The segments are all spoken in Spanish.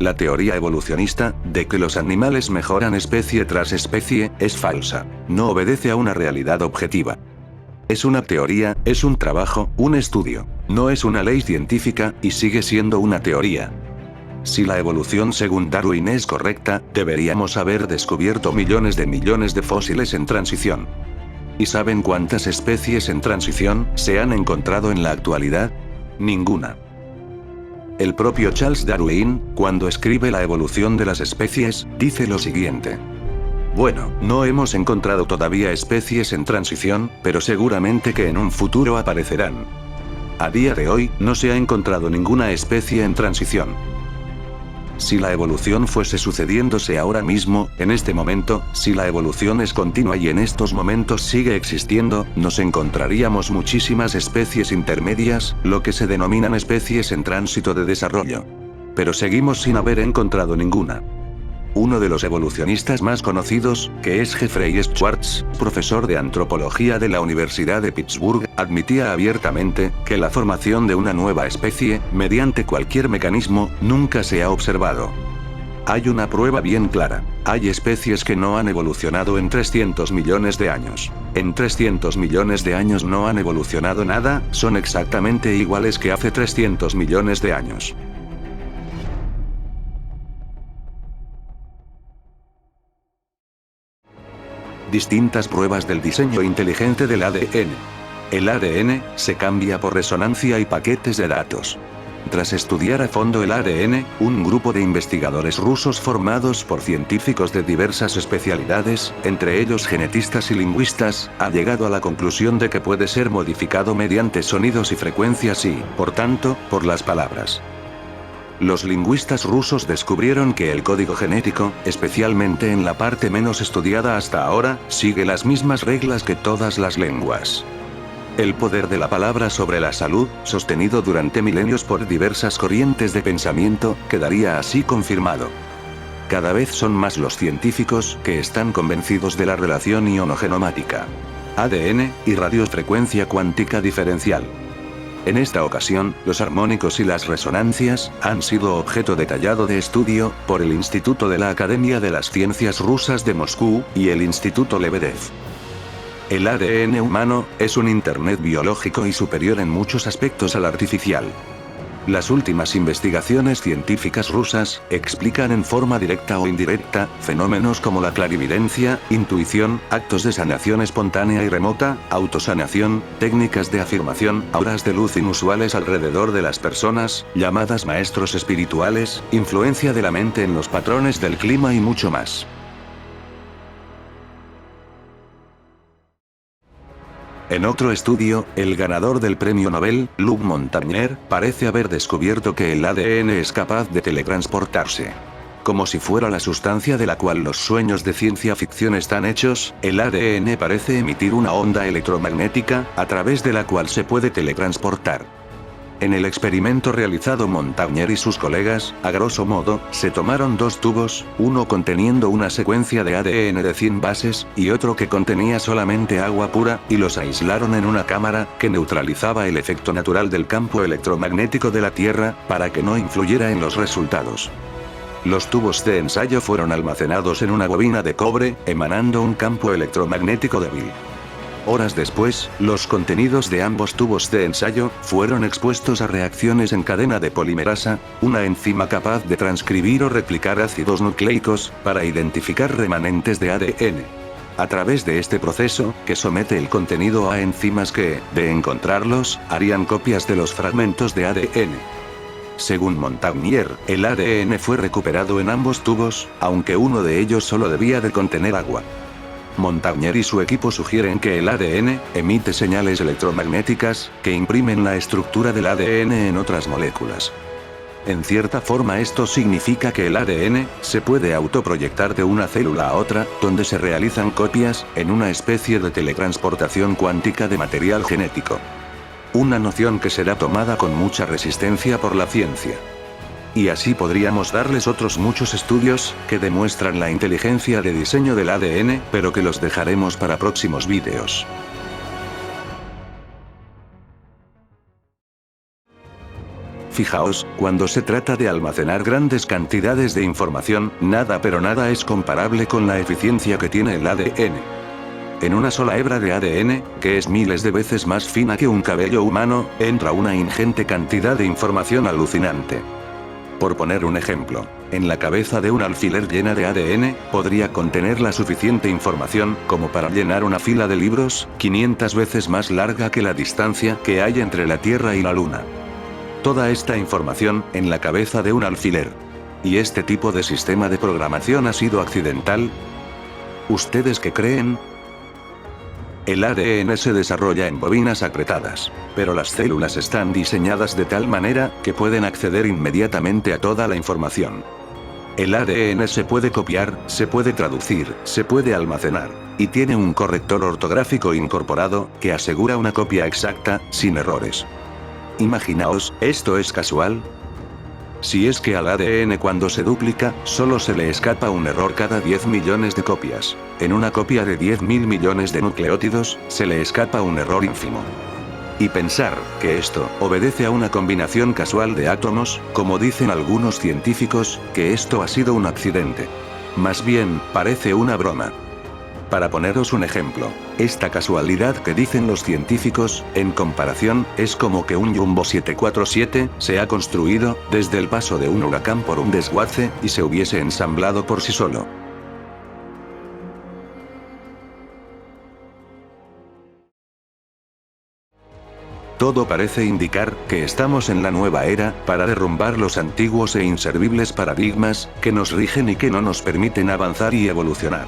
La teoría evolucionista, de que los animales mejoran especie tras especie, es falsa. No obedece a una realidad objetiva. Es una teoría, es un trabajo, un estudio. No es una ley científica, y sigue siendo una teoría. Si la evolución según Darwin es correcta, deberíamos haber descubierto millones de fósiles en transición. ¿Y saben cuántas especies en transición se han encontrado en la actualidad? Ninguna. El propio Charles Darwin, cuando escribe La evolución de las especies, dice lo siguiente. Bueno, no hemos encontrado todavía especies en transición, pero seguramente que en un futuro aparecerán. A día de hoy, no se ha encontrado ninguna especie en transición. Si la evolución fuese sucediéndose ahora mismo, en este momento, si la evolución es continua y en estos momentos sigue existiendo, nos encontraríamos muchísimas especies intermedias, lo que se denominan especies en tránsito de desarrollo. Pero seguimos sin haber encontrado ninguna. Uno de los evolucionistas más conocidos, que es Jeffrey Schwartz, profesor de antropología de la Universidad de Pittsburgh, admitía abiertamente que la formación de una nueva especie, mediante cualquier mecanismo, nunca se ha observado. Hay una prueba bien clara. Hay especies que no han evolucionado en 300 millones de años. En 300 millones de años no han evolucionado nada, son exactamente iguales que hace 300 millones de años. Distintas pruebas del diseño inteligente del ADN. El ADN se cambia por resonancia y paquetes de datos. Tras estudiar a fondo el ADN, un grupo de investigadores rusos formados por científicos de diversas especialidades, entre ellos genetistas y lingüistas, ha llegado a la conclusión de que puede ser modificado mediante sonidos y frecuencias y, por tanto, por las palabras. Los lingüistas rusos descubrieron que el código genético, especialmente en la parte menos estudiada hasta ahora, sigue las mismas reglas que todas las lenguas. El poder de la palabra sobre la salud, sostenido durante milenios por diversas corrientes de pensamiento, quedaría así confirmado. Cada vez son más los científicos que están convencidos de la relación ionogenomática, ADN, y radiofrecuencia cuántica diferencial. En esta ocasión, los armónicos y las resonancias han sido objeto detallado de estudio por el Instituto de la Academia de las Ciencias Rusas de Moscú y el Instituto Lebedev. El ADN humano es un Internet biológico y superior en muchos aspectos al artificial. Las últimas investigaciones científicas rusas explican en forma directa o indirecta fenómenos como la clarividencia, intuición, actos de sanación espontánea y remota, autosanación, técnicas de afirmación, auras de luz inusuales alrededor de las personas, llamadas maestros espirituales, influencia de la mente en los patrones del clima y mucho más. En otro estudio, el ganador del premio Nobel, Luc Montagnier, parece haber descubierto que el ADN es capaz de teletransportarse. Como si fuera la sustancia de la cual los sueños de ciencia ficción están hechos, el ADN parece emitir una onda electromagnética, a través de la cual se puede teletransportar. En el experimento realizado Montagnier y sus colegas, a grosso modo, se tomaron dos tubos, uno conteniendo una secuencia de ADN de 100 bases, y otro que contenía solamente agua pura, y los aislaron en una cámara, que neutralizaba el efecto natural del campo electromagnético de la Tierra, para que no influyera en los resultados. Los tubos de ensayo fueron almacenados en una bobina de cobre, emanando un campo electromagnético débil. Horas después, los contenidos de ambos tubos de ensayo fueron expuestos a reacciones en cadena de polimerasa, una enzima capaz de transcribir o replicar ácidos nucleicos, para identificar remanentes de ADN. A través de este proceso, que somete el contenido a enzimas que, de encontrarlos, harían copias de los fragmentos de ADN. Según Montagnier, el ADN fue recuperado en ambos tubos, aunque uno de ellos solo debía de contener agua. Montagnier y su equipo sugieren que el ADN emite señales electromagnéticas, que imprimen la estructura del ADN en otras moléculas. En cierta forma esto significa que el ADN se puede autoproyectar de una célula a otra, donde se realizan copias, en una especie de teletransportación cuántica de material genético. Una noción que será tomada con mucha resistencia por la ciencia. Y así podríamos darles otros muchos estudios, que demuestran la inteligencia de diseño del ADN, pero que los dejaremos para próximos vídeos. Fijaos, cuando se trata de almacenar grandes cantidades de información, nada pero nada es comparable con la eficiencia que tiene el ADN. En una sola hebra de ADN, que es miles de veces más fina que un cabello humano, entra una ingente cantidad de información alucinante. Por poner un ejemplo, en la cabeza de un alfiler llena de ADN, podría contener la suficiente información como para llenar una fila de libros, 500 veces más larga que la distancia que hay entre la Tierra y la Luna. Toda esta información, en la cabeza de un alfiler. ¿Y este tipo de sistema de programación ha sido accidental? ¿Ustedes qué creen? El ADN se desarrolla en bobinas apretadas, pero las células están diseñadas de tal manera que pueden acceder inmediatamente a toda la información. El ADN se puede copiar, se puede traducir, se puede almacenar, y tiene un corrector ortográfico incorporado que asegura una copia exacta, sin errores. Imaginaos, ¿esto es casual? Si es que al ADN cuando se duplica, solo se le escapa un error cada 10 millones de copias. En una copia de 10.000 millones de nucleótidos, se le escapa un error ínfimo. Y pensar que esto obedece a una combinación casual de átomos, como dicen algunos científicos, que esto ha sido un accidente. Más bien, parece una broma. Para poneros un ejemplo, esta casualidad que dicen los científicos, en comparación, es como que un Jumbo 747 se ha construido, desde el paso de un huracán por un desguace, y se hubiese ensamblado por sí solo. Todo parece indicar que estamos en la nueva era, para derrumbar los antiguos e inservibles paradigmas, que nos rigen y que no nos permiten avanzar y evolucionar.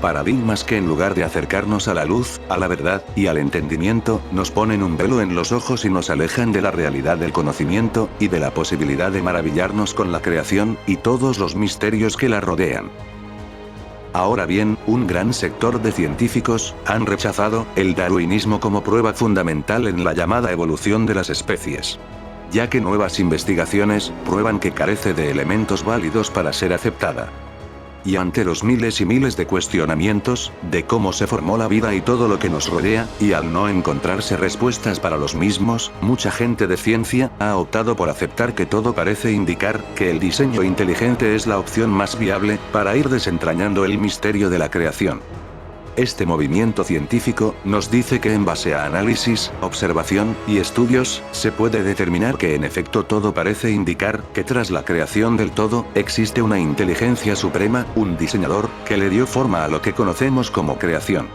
Paradigmas que en lugar de acercarnos a la luz, a la verdad, y al entendimiento, nos ponen un velo en los ojos y nos alejan de la realidad del conocimiento, y de la posibilidad de maravillarnos con la creación, y todos los misterios que la rodean. Ahora bien, un gran sector de científicos han rechazado el darwinismo como prueba fundamental en la llamada evolución de las especies, ya que nuevas investigaciones prueban que carece de elementos válidos para ser aceptada. Y ante los miles y miles de cuestionamientos, de cómo se formó la vida y todo lo que nos rodea, y al no encontrarse respuestas para los mismos, mucha gente de ciencia ha optado por aceptar que todo parece indicar que el diseño inteligente es la opción más viable, para ir desentrañando el misterio de la creación. Este movimiento científico nos dice que en base a análisis, observación y estudios, se puede determinar que en efecto todo parece indicar que tras la creación del todo, existe una inteligencia suprema, un diseñador, que le dio forma a lo que conocemos como creación.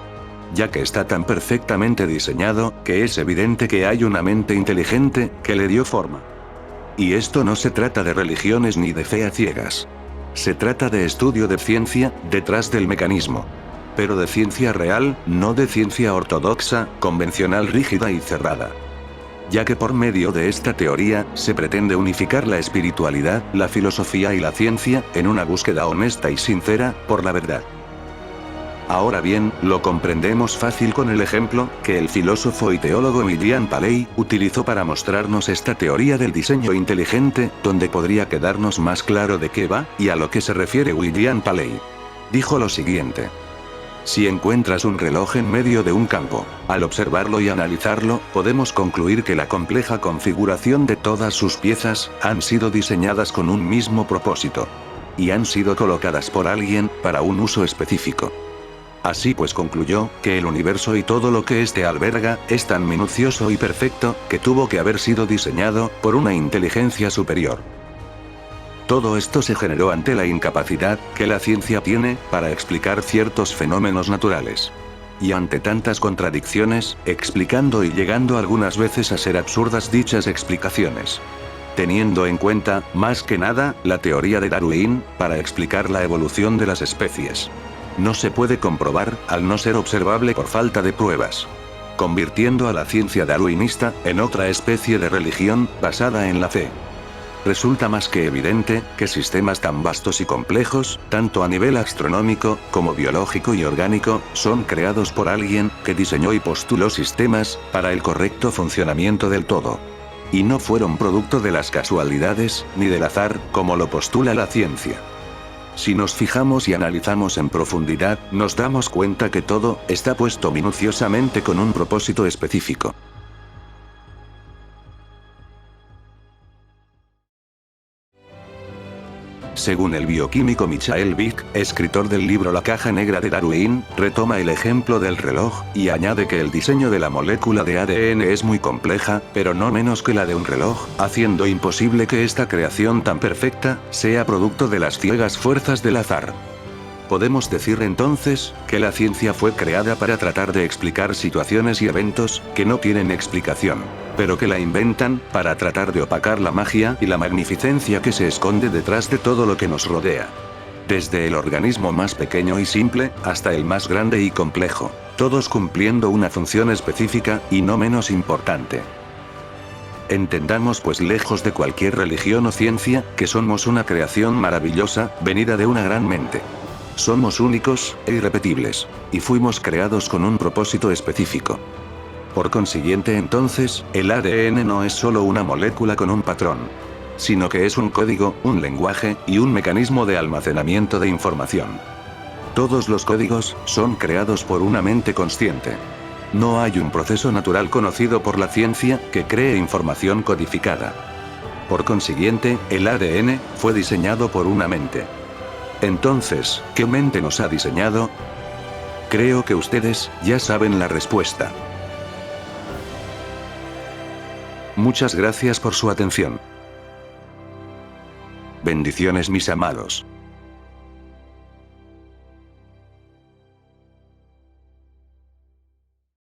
Ya que está tan perfectamente diseñado, que es evidente que hay una mente inteligente, que le dio forma. Y esto no se trata de religiones ni de fe a ciegas. Se trata de estudio de ciencia, detrás del mecanismo. Pero de ciencia real, no de ciencia ortodoxa, convencional rígida y cerrada. Ya que por medio de esta teoría, se pretende unificar la espiritualidad, la filosofía y la ciencia, en una búsqueda honesta y sincera, por la verdad. Ahora bien, lo comprendemos fácil con el ejemplo, que el filósofo y teólogo William Paley, utilizó para mostrarnos esta teoría del diseño inteligente, donde podría quedarnos más claro de qué va, y a lo que se refiere William Paley. Dijo lo siguiente. Si encuentras un reloj en medio de un campo, al observarlo y analizarlo, podemos concluir que la compleja configuración de todas sus piezas, han sido diseñadas con un mismo propósito. Y han sido colocadas por alguien, para un uso específico. Así pues concluyó, que el universo y todo lo que éste alberga, es tan minucioso y perfecto, que tuvo que haber sido diseñado, por una inteligencia superior. Todo esto se generó ante la incapacidad que la ciencia tiene para explicar ciertos fenómenos naturales. Y ante tantas contradicciones, explicando y llegando algunas veces a ser absurdas dichas explicaciones. Teniendo en cuenta, más que nada, la teoría de Darwin, para explicar la evolución de las especies. No se puede comprobar, al no ser observable por falta de pruebas. Convirtiendo a la ciencia darwinista, en otra especie de religión, basada en la fe. Resulta más que evidente, que sistemas tan vastos y complejos, tanto a nivel astronómico, como biológico y orgánico, son creados por alguien, que diseñó y postuló sistemas, para el correcto funcionamiento del todo. Y no fueron producto de las casualidades, ni del azar, como lo postula la ciencia. Si nos fijamos y analizamos en profundidad, nos damos cuenta que todo, está puesto minuciosamente con un propósito específico. Según el bioquímico Michael Vick, escritor del libro La caja negra de Darwin, retoma el ejemplo del reloj, y añade que el diseño de la molécula de ADN es muy compleja, pero no menos que la de un reloj, haciendo imposible que esta creación tan perfecta, sea producto de las ciegas fuerzas del azar. Podemos decir entonces, que la ciencia fue creada para tratar de explicar situaciones y eventos, que no tienen explicación, pero que la inventan, para tratar de opacar la magia y la magnificencia que se esconde detrás de todo lo que nos rodea. Desde el organismo más pequeño y simple, hasta el más grande y complejo, todos cumpliendo una función específica, y no menos importante. Entendamos pues, lejos de cualquier religión o ciencia, que somos una creación maravillosa, venida de una gran mente. Somos únicos, e irrepetibles. Y fuimos creados con un propósito específico. Por consiguiente entonces, el ADN no es solo una molécula con un patrón. Sino que es un código, un lenguaje, y un mecanismo de almacenamiento de información. Todos los códigos, son creados por una mente consciente. No hay un proceso natural conocido por la ciencia, que cree información codificada. Por consiguiente, el ADN, fue diseñado por una mente. Entonces, ¿qué mente nos ha diseñado? Creo que ustedes, ya saben la respuesta. Muchas gracias por su atención. Bendiciones mis amados.